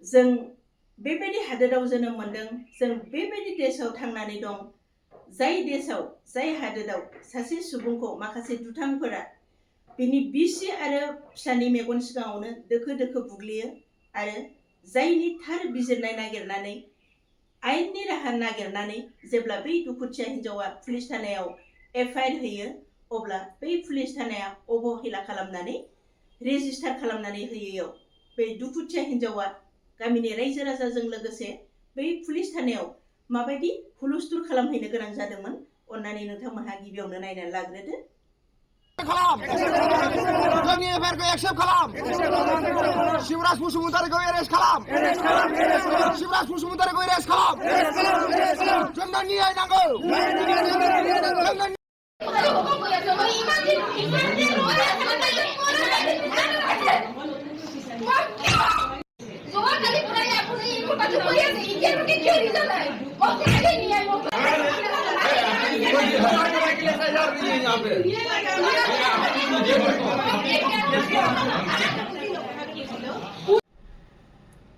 जों बेबायदि हादोराव जोनोम मोनदों, जों बेबायदि देशाव थांनानै दं, जाय देशाव जाय हादोराव सासे सुबुंखौ माखासे दुथांफोरा बिनि बिसि आरो फिसानि मेगन सिगाङावनो दोखो दोखो बुग्लियो आरो जायनि थार बिजिरनाय नागिरनानै आयेननि राहा नागिरनानै जेब्ला बै दुखुथिया हिन्जावा पुलिस थानायाव एफआइआर होयो अब्ला बै पुलिस थानाया अबहेला खालामनानै रेजिस्टार खालामनानै होयो। बै दुखुथिया हिन्जावा गामिनि रायजो राजाजों लोगोसे बै पुलिस थानायाव माबायदि हुलुस्थुल खालामहैनो गोनां जादोंमोन अन्नानै नोंथांमोनहा गिबियावनो नायनानै लाग्रोदो। जोंनि एफआइआरखौ एक्सेप्ट खालाम। शिवराज बसुमतारीखौ एरेस्ट खालाम। शिवराज बसुमतारीखौ एरेस्ट खालाम। जोंनो न्याय नांगौ।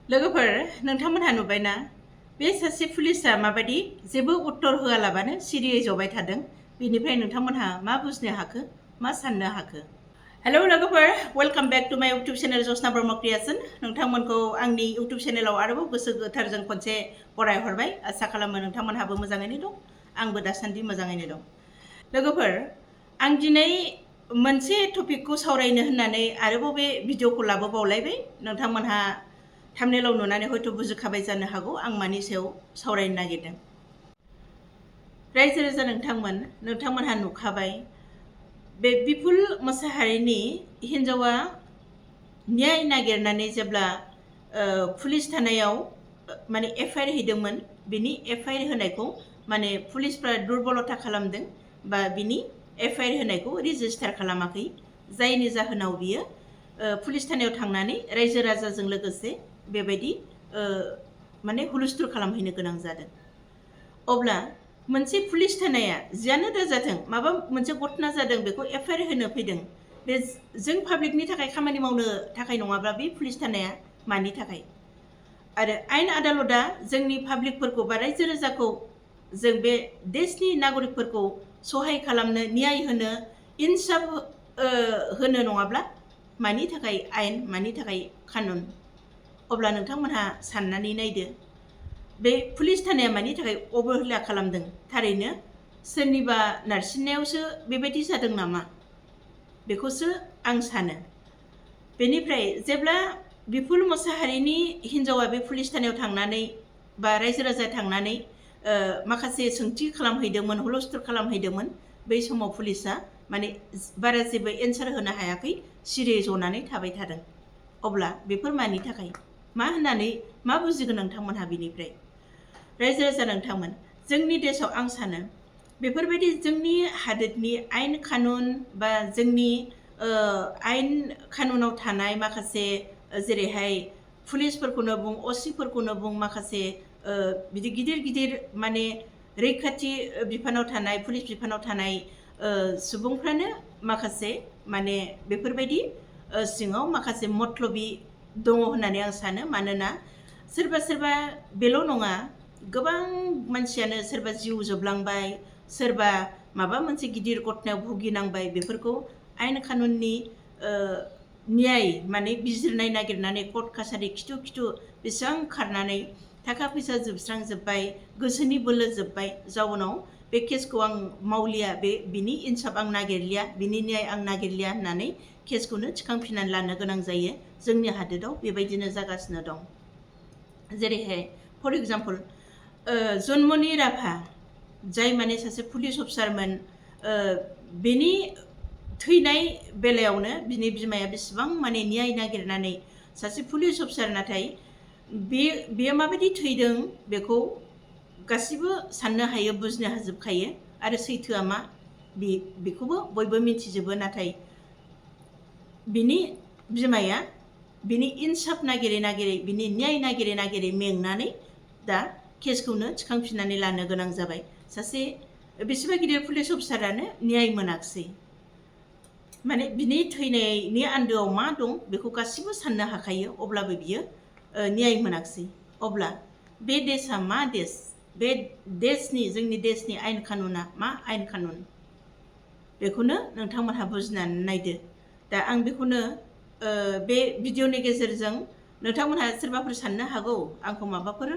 लोगोफोर, नोंथांमोनहा नुबायना बे सासे पुलिसा माबायदि जेबो उत्तर होआलाबानो सिरियै जबाय थादों। बेनिफ्राय नोंथांमोनहा मा बुजिनो हाखो, मा साननो हाखो? हेलौ लोगोफोर, वेलकाम बेक टु माय इउट्युब चेनेल जसना ब्रह्म क्रिएशन। नोंथांमोनखौ आंनि इउट्युब चेनेलाव आरोबाव गोसो गोथारजों खनसे बरायहरबाय। आसा खालामो नोंथांमोनहाबो मोजाङैनो दं, आंबो दासान्दि मोजाङैनो दं। लोगोफोर, आं दिनै मोनसे टपिकखौ सावरायनो होननानै आरोबाव बे भिडिअखौ लाबोबावलायबाय। नोंथांमोनहा थाम्बनेलाव नुनानै हयथ' बुजिखाबाय जानो हागौ आं मानि सायाव सावरायनो नागिरदों। रायजो राजा नोंथांमोनहा नुखाबाय बे बिपुल मोसाहारिनि हिन्जावा न्याय नागिरनानै जेब्ला पुलिस थानायाव माने एफआइआर हैदोंमोन, बिनि एफआइआर होनायखौ माने पुलिसफ्रा दुर्बलता खालामदों बा बिनि एफआइआर होनायखौ रेजिस्टार खालामाखै, जायनि जाहोनाव बियो पुलिस थानायाव थांनानै रायजो राजाजों लोगोसे बेबायदि माने हुलुस्थुल खालामहैनो गोनां जादों। अब्ला मोनसे पुलिस थानाया जियानो दाजाथों माबा मोनसे घटना जादों बेखौ एफआइआर होनो फैदों, बे जों पाब्लिकनि थाखाय खामानि मावनो थाखाय नङाब्ला बे पुलिस थानाया मानि थाखाय? आरो आयेन आदालतआ जोंनि पाब्लिकफोरखौ बा रायजो राजाखौ, जों बे देशनि नागरिकफोरखौ सहाय खालामनो, न्याय होनो, इनसाफ होनो नङाब्ला मानि थाखाय आयेन, मानि थाखाय कानुन? अब्ला नोंथांमोनहा साननानै नायदो, बे पुलिस थानाया मानि थाखाय अबहेला खालामदों? थारैनो सोरनिबा नारसिननायावसो बेबायदि जादों नामा? बेखौसो आं सानो। बेनिफ्राय जेब्ला बिपुल मोसाहारिनि हिन्जावा बे पुलिस थानायाव थांनानै बा रायजो राजा थांनानै माखासे सोंथि खालामहैदोंमोन, हुलस्थुल खालामहैदोंमोन, बै समाव पुलिसा माने बारा जेबो एन्सार होनो हायाखै, सिरियै जनानै थाबाय थादों। अब्ला बेफोर मानि थाखाय? मा होननानै मा बुजिगोन नोंथांमोनहा बिनिफ्राय? रायजो राजा नोंथांमोन, जोंनि देशाव आं सानो बेफोरबायदि जोंनि हादोरनि आयेन कानुन बा जोंनि आयेन कानुनाव थानाय माखासे जेरैहाय पुलिसफोरखौनो बुं, असिफोरखौनो बुं, माखासे बिदि गिदिर गिदिर माने रैखाथि बिफानाव थानाय, पुलिस बिफानाव थानाय सुबुंफ्रानो माखासे माने बेफोरबायदि सिङाव माखासे मत्लबि दङ होननानै आं सानो। मानोना सोरबा बेल' नङा, गोबां मानसियानो सोरबा जिउ जोबलांबाय, सोरबा माबा मोनसे गिदिर घटनायाव भुगिनांबाय। बेफोरखौ आयेन कानुननि न्याय माने बिजिरनाय नागिरनानै कर्ट कासारि खिथु खिथु बेसेबां खारनानै थाखा फैसा जोबस्रांजोब्बाय, गोसोनि बोलो जोब्बाय, जाउनाव बे केसखौ आं मावलिया, बिनि इनसाफ आं नागिरलिया, बिनि न्याय आं नागिरलिया होननानै केसखौनो थिखांफिननानै लानो गोनां जायो। जोंनि हादोराव बेबायदिनो जागासिनो दं। जेरैहाय फर एग्जाम्पल जन्मनि राभा, जाय माने सासे पुलिस अफिसारमोन, बेनि थैनाय बेलायावनो बिनि बिमाया बेसेबां माने न्याय नागिरनानै सासे पुलिस अफिसार, नाथाय बेयो माबायदि थैदों बेखौ गासिबो साननो हायो, बुजिनो हाजोबखायो आरो सैथोआ मा बेखौबो बयबो मिथिजोबो। नाथाय बिनि बिमाया बिनि इनसाफ नागिरै नागिरै, बिनि न्याय नागिरै नागिरै मेंनानै दा केसखौनो थिखांफिननानै लानो गोनां जाबाय। सासे बेसेबा गिदिर पुलिस अफिसारानो न्याय मोनाखिसै। माने बिनि थैनायनि आन्दोआव मा दं बेखौ गासिबो साननो हाखायो, अब्लाबो बियो न्याय मोनाखिसै अब्ला बे देशा मा देश बे देशनि जोंनि देशनि आयेन कानुना मा आयेन कानुन बेखौनो नोंथांमोनहा बुजिनानै नायदो दा आं बेखौनो बे भिडिअनि गेजेरजों नोंथांमोनहा सोरबाफोर साननो हागौ आंखौ माबाफोर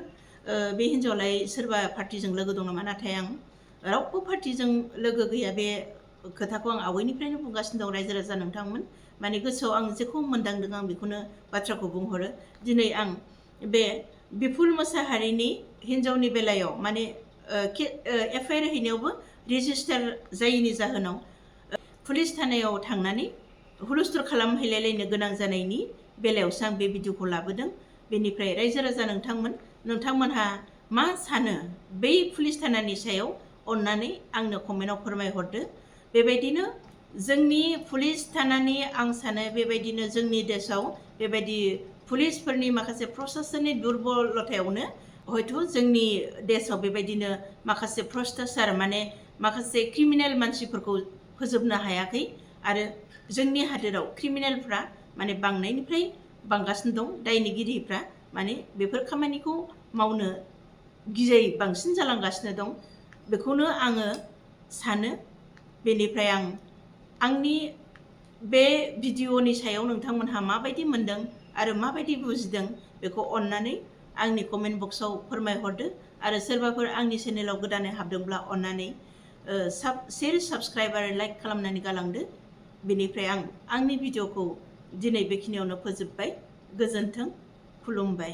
बे हिन्जावलाय सोरबा पार्टिजों लोगो दं नामा नाथाय आं रावबो पार्टिजों लोगो गैया बे खोथाखौ आं आवगायनिफ्रायनो बुंगासिनो दं रायजो राजा नोंथांमोन माने गोसोआव आं जेखौ मोनदांदों आं बेखौनो बाथ्राखौ बुंहरो दिनै आं बे बिपुल मोसाहारिनि हिन्जावनि बेलायाव माने एफआइआर हैनायावबो रेजिस्टार जायैनि जाहोनाव पुलिस थानायाव थांनानै हुलुस्थुल खालामहैलायलायनो गोनां जानायनि बेलायावसो आं बे भिडिअखौ लाबोदों बेनिफ्राय रायजो राजा नोंथांमोनहा मा सानो बै पुलिस थानानि सायाव अन्नानै आंनो कमेन्टआव फोरमायहरदो बेबायदिनो जोंनि पुलिस थानानि आं सानो बेबायदिनो जोंनि देशआव बेबायदि पुलिसफोरनि माखासे प्रशासननि दुर्बलतायावनो हयथ' जोंनि देशआव बेबायदिनो माखासे भ्रष्टाचार माने माखासे क्रिमिनेल मानसिफोरखौ फोजोबनो हायाखै आरो जोंनि हादोराव क्रिमिनेलफ्रा माने बांनायनिफ्राय बांगासिनो दं दायनिगिरिफ्रा माने बेफोर खामानिखौ मावनो गियै बांसिन जालांगासिनो दं बेखौनो आङो सानो बेनिफ्राय आंनि बे भिडिअनि सायाव नोंथांमोनहा माबायदि मोनदों आरो माबायदि बुजिदों बेखौ अन्नानै आंनि कमेन्ट बक्सआव फोरमायहरदो आरो सोरबाफोर आंनि चेनेलाव गोदानै हाबदोंब्ला अन्नानै शेयार साबस्क्राइब आरो लाइक खालामनानै गालांदो बेनिफ्राय आंनि भिडिअखौ दिनै बेखिनियावनो फोजोबबाय गोजोन्थों खुलुमबाय।